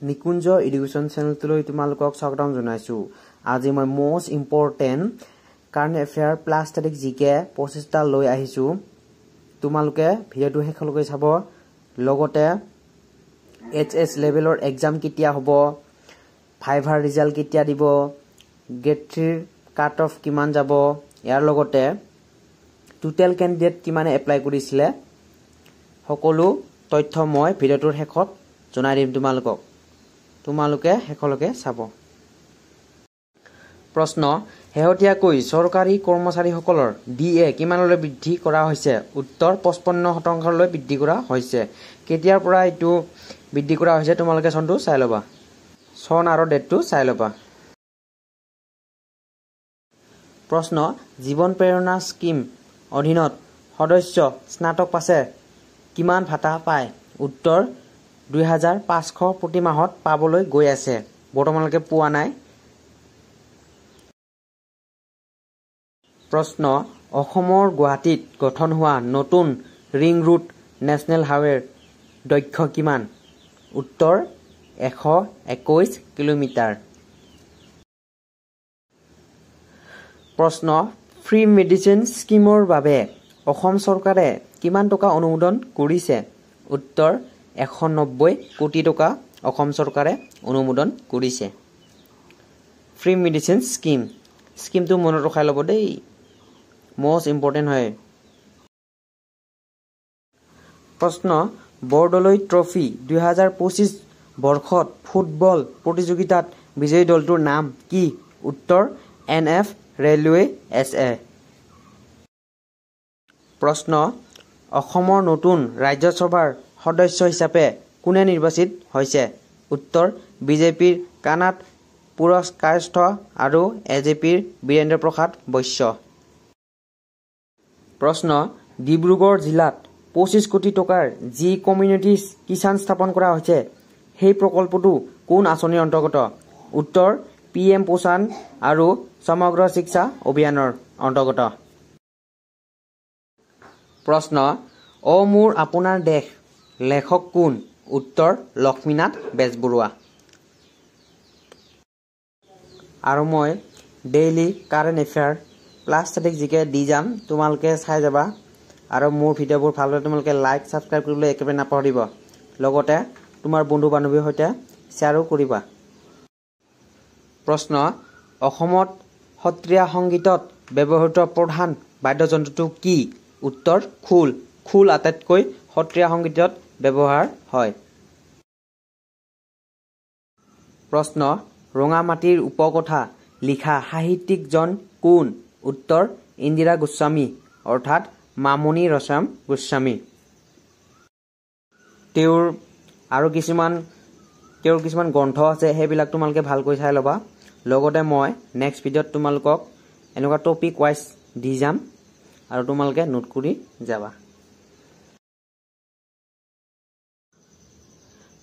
নিকুঞ্জ education চেনেলটোলৈ তোমালোকক স্বাগতম জনাইছো। আজি মই most important current affair plus static জিকে 25টা লৈ আহিছো। তোমালোকে ভিডিঅ'টো শেষলৈকে চাব। লগতে এইচএছ লেভেলৰ এক্সাম কেতিয়া হ'ব, ফাইভাৰ ৰিজাল্ট কেতিয়া দিব, গ্ৰেড 3 কাট অফ কিমান যাব, ইয়াৰ লগতে টোটেল কেণ্ডিডেট কিমানে এপ্লাই কৰিছিলে সকলো তথ্য মই ভিডিঅ'টোৰ শেষত জনাই দিম তোমালোকক। তোমালোকে শেষলৈকে চাব। প্ৰশ্ন, শেহতীয়াকৈ চৰকাৰী কৰ্মচাৰীসকলৰ ডিএ কিমানলৈ বৃদ্ধি কৰা হৈছে? উত্তৰ 55% বৃদ্ধি কৰা হৈছে। কেতিয়াৰ পৰা এইটো বৃদ্ধি কৰা হৈছে তোমালোকে চনটো চাই ল'বা, চন আৰু ডেটটো চাই ল'বা। প্ৰশ্ন, জীৱন প্ৰেৰণা স্কিম অধীনত সদস্য স্নাতক পাছে কিমান ভাতা পায়? উত্তৰ 2500 প্ৰতি মাহত পাবলৈ গৈ আছে, বৰ্তমানলৈকে পোৱা নাই। প্ৰশ্ন, অসমৰ গুৱাহাটীত গঠন হোৱা নতুন ৰিং ৰোড নেশ্যনেল হাইৱেৰ দৈৰ্ঘ্য কিমান? উত্তৰ 121 কিলোমিটাৰ। প্ৰশ্ন, ফ্ৰী মেডিচিন স্কিমৰ বাবে অসম চৰকাৰে কিমান টকা অনুমোদন কৰিছে? উত্তৰ 190 কোটি টকা অসম চৰকাৰে অনুমোদন কৰিছে। ফ্ৰী মেডিচিন স্কিমটো মনত ৰখাই ল'ব দেই, মষ্ট ইম্পৰ্টেণ্ট হয়। প্ৰশ্ন, বৰদলৈ ট্ৰফী 2025 বৰ্ষত ফুটবল প্ৰতিযোগিতাত বিজয়ী দলটোৰ নাম কি? উত্তৰ NF ৰেলৱে SA। প্ৰশ্ন, অসমৰ নতুন ৰাজ্যসভাৰ সদস্য হিচাপে কোনে নিৰ্বাচিত হৈছে? উত্তৰ বিজেপিৰ কানাড পুৰস্কাৰস্থ আৰু এজেপিৰ বীৰেন্দ্ৰ প্ৰসাদ বৈশ্য। প্ৰশ্ন, ডিব্ৰুগড় জিলাত 25 কোটি টকাৰ যি কমিউনিটি কিষাণ স্থাপন কৰা হৈছে, সেই প্ৰকল্পটো কোন আঁচনিৰ অন্তৰ্গত? উত্তৰ PM পোষণ আৰু সমগ্ৰ শিক্ষা অভিযানৰ অন্তৰ্গত। প্ৰশ্ন, অ মোৰ আপোনাৰ দেশ লেখক কোন? উত্তৰ লক্ষ্মীনাথ বেজবৰুৱা। আৰু মই daily current affair plus static জিকে দি যাম, তোমালোকে চাই যাবা। আৰু মোৰ ভিডিঅ'বোৰ ভাল হ'লে তোমালোকে লাইক ছাবস্ক্ৰাইব কৰিবলৈ একেবাৰে নাপাহৰিব। লগতে তোমাৰ বন্ধু বান্ধৱীৰ সৈতে শ্বেয়াৰো কৰিবা। প্ৰশ্ন, অসমত সত্ৰীয়া সংগীতত ব্যৱহৃত প্ৰধান বাদ্যযন্ত্ৰটো কি? উত্তৰ খোল। খোল আটাইতকৈ সত্ৰীয়া সংগীতত ব্যৱহাৰ হয়। প্ৰশ্ন, ৰঙামাটিৰ উপকথা লিখা সাহিত্যিকজন কোন? উত্তৰ ইন্দিৰা গোস্বামী অৰ্থাৎ মামণি ৰয়ছম গোস্বামী। তেওঁৰ কিছুমান গ্ৰন্থ আছে, সেইবিলাক তোমালোকে ভালকৈ চাই ল'বা। লগতে মই নেক্সট ভিডিঅ'ত তোমালোকক এনেকুৱা টপিক ৱাইজ দি যাম আৰু তোমালোকে নোট কৰি যাবা।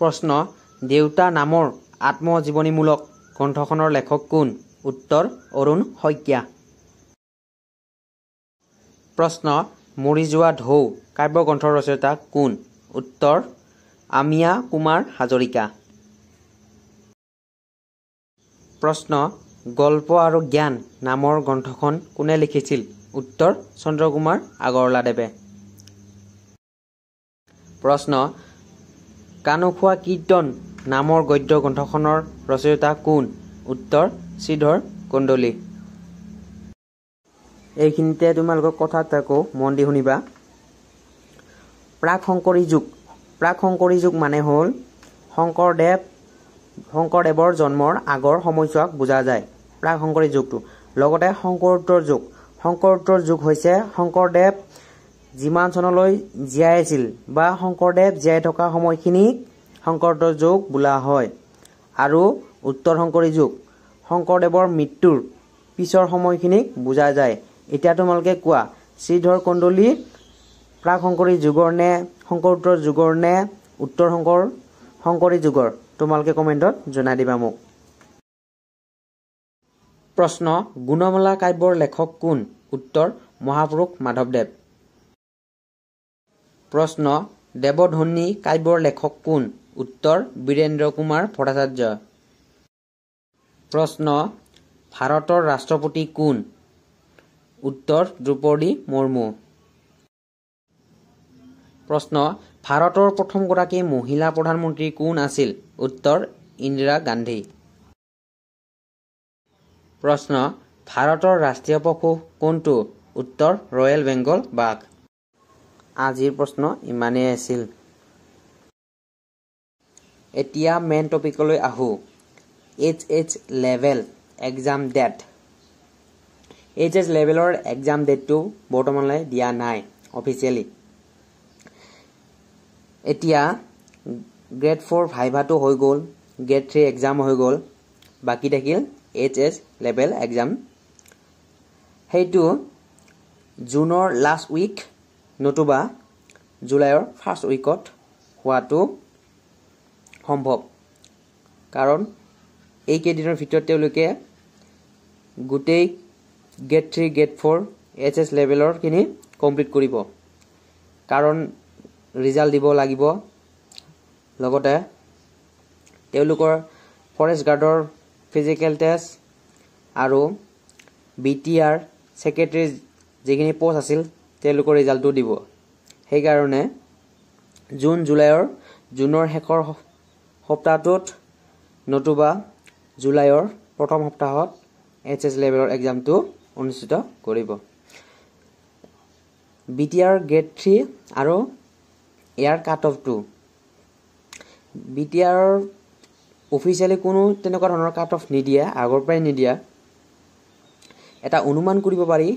প্ৰশ্ন, দেউতা নামৰ আত্মজীৱনীমূলক গ্ৰন্থখনৰ লেখক কোন? উত্তৰ অৰুণ শইকীয়া। প্ৰশ্ন, মৰি যোৱা ঢৌ কাব্যগ্ৰন্থৰ ৰচয়িতা কোন? উত্তৰ আমিয়া কুমাৰ হাজৰিকা। প্ৰশ্ন, গল্প আৰু জ্ঞান নামৰ গ্ৰন্থখন কোনে লিখিছিল? উত্তৰ চন্দ্ৰকুমাৰ আগৰৱালাদেৱে। প্ৰশ্ন, কানুখোৱা কীৰ্তন নামৰ গদ্য গ্ৰন্থখনৰ ৰচয়িতা কোন? উত্তৰ শ্ৰীধৰ কন্দলি। এইখিনিতে তোমালোকক কথা এটা কওঁ, মন দি শুনিবা। প্ৰাক শংকৰী যুগ মানে হ'ল শংকৰদেৱৰ জন্মৰ আগৰ সময়ছোৱাক বুজা যায়, প্ৰাক শংকৰী যুগটো। লগতে শংকৰোত্তৰ যুগ হৈছে শংকৰদেৱ যিমান চনলৈ জীয়াই আছিল বা শংকৰদেৱ জীয়াই থকা সময়খিনিক শংকৰোত্তৰ যুগ বোলা হয়। আৰু উত্তৰ শংকৰী যুগ শংকৰদেৱৰ মৃত্যুৰ পিছৰ সময়খিনিক বুজা যায়। এতিয়া তোমালোকে কোৱা, শ্ৰীধৰ কন্দলি প্ৰাক শংকৰী যুগৰ নে, শংকৰোত্তৰ যুগৰ নে, উত্তৰ শংকৰী যুগৰ? তোমালোকে কমেণ্টত জনাই দিবা মোক। প্ৰশ্ন, গুণমালা কাব্যৰ লেখক কোন? উত্তৰ মহাপুৰুষ মাধৱদেৱ। প্ৰশ্ন, দেৱধ্বনি কাব্যৰ লেখক কোন? উত্তৰ বীৰেন্দ্ৰ কুমাৰ ভট্টাচাৰ্য। প্ৰশ্ন ভাৰতৰ ৰাষ্ট্ৰপতি কোন? উত্তৰ দ্ৰৌপদী মুৰ্মু। প্ৰশ্ন ভাৰতৰ প্ৰথমগৰাকী মহিলা প্ৰধানমন্ত্ৰী কোন আছিল? উত্তৰ ইন্দিৰা গান্ধী। প্ৰশ্ন ভাৰতৰ ৰাষ্ট্ৰীয় পশু কোনটো? উত্তৰ ৰয়েল বেংগল বাঘ। আজিৰ প্ৰশ্ন ইমানেই আছিল। এতিয়া মেইন টপিকলৈ আহো। H level exam date. H লেভেলৰ এক্সাম ডেটটো বৰ্তমানলৈ দিয়া নাই অফিচিয়েলি। এতিয়া গ্ৰেড 4 ভাইভাটো হৈ গ'ল, গ্ৰেড 3 এক্সাম হৈ গ'ল, বাকী থাকিল এইচ লেভেল এক্সাম। সেইটো জুনৰ লাষ্ট উইক নতুবা জুলাইৰ ফাৰ্ষ্ট উইকত হোৱাটো সম্ভৱ, কাৰণ এইকেইদিনৰ ভিতৰত তেওঁলোকে গোটেই গ্ৰেড 3 গ্ৰেড 4 এইচ লেভেলৰখিনি কমপ্লিট কৰিব, কাৰণ ৰিজাল্ট দিব লাগিব। লগতে তেওঁলোকৰ ফৰেষ্ট গাৰ্ডৰ ফিজিকেল টেষ্ট আৰু BTR ছেক্ৰেটাৰী যিখিনি পোষ্ট আছিল তেওঁলোকৰ ৰিজাল্টটো দিব। সেইকাৰণে জুনৰ শেষৰ সপ্তাহটোত নতুবা জুলাইৰ প্ৰথম সপ্তাহত এইচ লেভেলৰ এক্সামটো অনুষ্ঠিত কৰিব। BTR গ্ৰেড 3 আৰু ইয়াৰ কাট অফটো BTR অফিচিয়েলি কোনো তেনেকুৱা ধৰণৰ কাট অফ নিদিয়ে, আগৰ পৰাই নিদিয়া। এটা অনুমান কৰিব পাৰি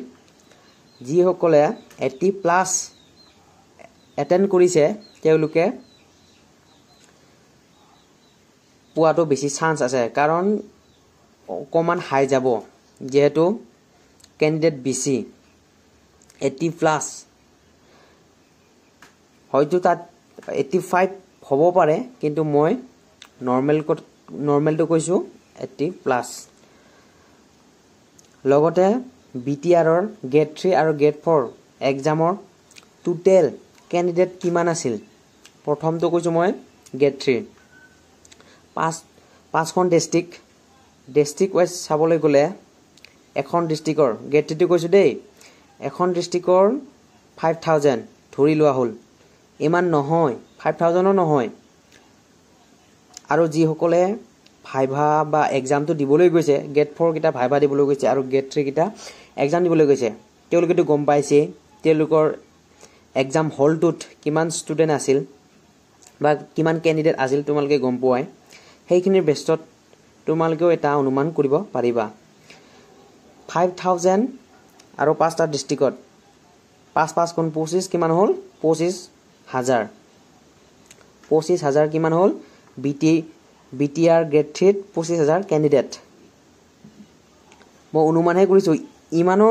যিসকলে 80+ এটেণ্ড কৰিছে তেওঁলোকে পোৱাটো বেছি চান্স আছে, কাৰণ অকণমান হাই যাব, যিহেতু কেণ্ডিডেট বেছি 80+। হয়তো তাত 85 হ'ব পাৰে, কিন্তু মই নৰ্মেলটো কৈছোঁ 80+। লগতে BTRৰ গ্ৰেড 3 আৰু গ্ৰেড 4 এক্সামৰ টোটেল কেণ্ডিডেট কিমান আছিল? প্ৰথমটো কৈছোঁ মই গ্ৰেড 3 পাঁচখন ডিষ্ট্ৰিক্ট ৱাইজ চাবলৈ গ'লে এখন ডিষ্ট্ৰিক্টৰ গ্ৰেড 3টো কৈছোঁ দেই, এখন ডিষ্ট্ৰিক্টৰ 5000 ধৰি লোৱা হ'ল। ইমান নহয়, 5000ও নহয়। আৰু যিসকলে ভাইভা বা এক্সামটো দিবলৈ গৈছে, গ্ৰেড 4 কেইটা ভাইভা দিবলৈ গৈছে আৰু গ্ৰেড 3 কেইটা এক্সাম দিবলৈ গৈছে, তেওঁলোকেতো গম পাইছে তেওঁলোকৰ এক্সাম হলটোত কিমান ষ্টুডেণ্ট আছিল বা কিমান কেণ্ডিডেট আছিল, তোমালোকে গম পোৱাই। সেইখিনিৰ বেষ্টত তোমালোকেও এটা অনুমান কৰিব পাৰিবা। 5000 আৰু 5টা ডিষ্ট্ৰিক্টত 5 গুণ 25 কিমান হ'ল? 25000 কিমান হ'ল? BTR গ্ৰেড 3ত 25000 কেণ্ডিডেট। মই অনুমানহে কৰিছোঁ, ইমানো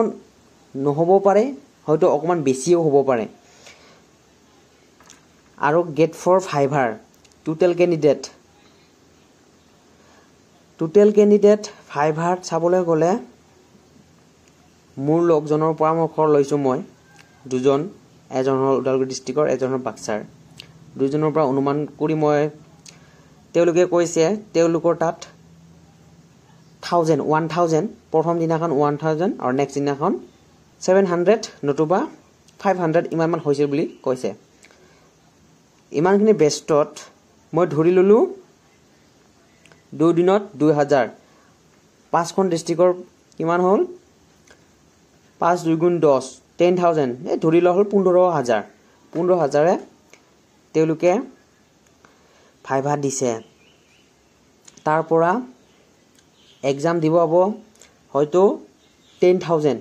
নহ'ব পাৰে, হয়তো অকণমান বেছিও হ'ব পাৰে। আৰু গ্ৰেড 4 ভাইভাৰ টোটেল কেণ্ডিডেট ভাইভাৰত চাবলৈ গ'লে মোৰ লগজনৰ পৰামৰ্শ লৈছোঁ মই দুজন, এজন হ'ল ওদালগুৰি ডিষ্ট্ৰিক্টৰ, এজন হ'ল বাক্সাৰ। দুজনৰ পৰা অনুমান কৰি মই তেওঁলোকে কৈছে তেওঁলোকৰ তাত 1000 প্ৰথম দিনাখন 1000 আৰু নেক্সট দিনাখন 700 নতুবা 500 ইমানমান হৈছিল বুলি কৈছে। ইমানখিনি বেষ্টত মই ধৰি ল'লোঁ 2 দিনত 2000। 5খন ডিষ্ট্ৰিক্টৰ কিমান হ'ল? 5 2 গুণ 10 10000, এই ধৰি লোৱা হ'ল 15000। 15000ৰে তেওঁলোকে ভাইভা দিছে। তাৰ পৰা এক্সাম দিব হ'ব হয়তো 10000।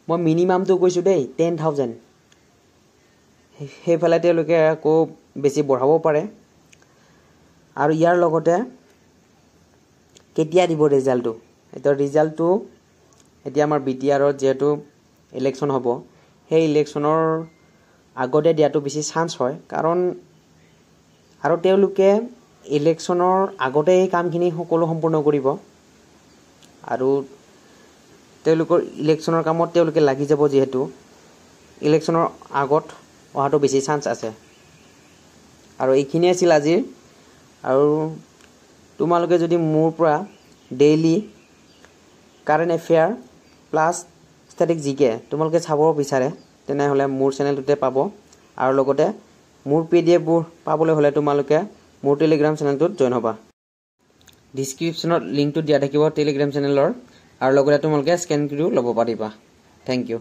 মই মিনিমামটো কৈছোঁ দেই 10000। সেইফালে তেওঁলোকে আকৌ বেছি বঢ়াব পাৰে। আৰু ইয়াৰ লগতে কেতিয়া দিব ৰিজাল্টটো? ৰিজাল্টটো এতিয়া আমাৰ BTRত যিহেতু ইলেকশ্যন হ'ব, সেই ইলেকশ্যনৰ আগতে দিয়াটো বেছি চান্স হয়, কাৰণ আৰু তেওঁলোকে ইলেকশ্যনৰ আগতে এই কামখিনি সকলো সম্পূৰ্ণ কৰিব আৰু তেওঁলোকৰ ইলেকশ্যনৰ কামত তেওঁলোকে লাগি যাব, যিহেতু ইলেকশ্যনৰ আগত অহাটো বেছি চান্স আছে। আৰু এইখিনিয়ে আছিল আজিৰ আৰু তোমালোকে যদি মোৰ পৰা daily current affair plus static জিকে তোমালোকে চাব বিচাৰে তেনেহ'লে মোৰ চেনেলটোতে পাব আৰু লগতে মোৰ পিডিএফবোৰ পাবলৈ হ'লে তোমালোকে মোৰ টেলিগ্ৰাম চেনেলটোত জইন হ'বা ডিসক্ৰিপশ্যনত লিংকটো দিয়া থাকিব টেলিগ্ৰাম চেনেলৰ আৰু লগতে তোমালোকে স্ক্যান কৰিও ল'ব পাৰিবা থ্যাংক ইউ